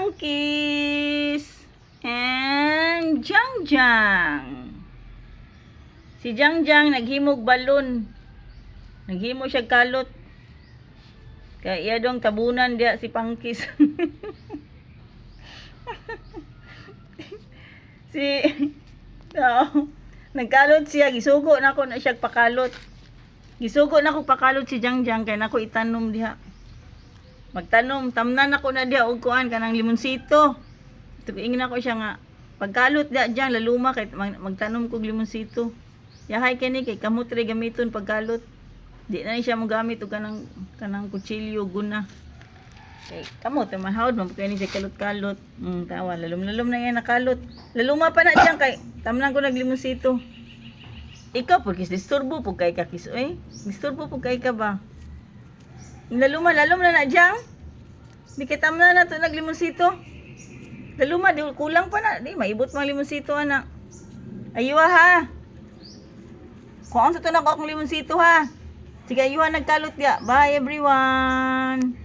Punkis and Jangjang. Si Jangjang naghimog balon. Naghimo siya kalot. Kaya iya dong tabunan dia si Punkis. si nagkalot siya, gisugo na ako na siya pakalot. Gisugo na ako pakalot si Jangjang kay nako itanom diha. Magtanom, tamnan ako na diha og kuan kanang limonsito. Tuingin ako siya nga pagkalot diha diyan laluma kay magtanom kog limonsito. Yahay kani kay kamot ra gamiton pagkalot. Di na siya mogamit og kanang kutsilyo guna. Kay kamot mahawd man kay ni siya kalot-kalot. Tawa lalom-lalom na yan nakalot. Laluma pa na diyan kay tamnan ko naglimonsito. Ikaw pagkis disturbo pug kay ka kisoy. Disturbo pug kay ka ba? Lalom na diyan. Di kay tamnan na to naglimonsito. Laluma di kulang pa na, di maibot mga limonsito anak. Aywa ha. Kuan sa to na ko akong limonsito ha. Sige aywa nagkalot ya. Bye everyone.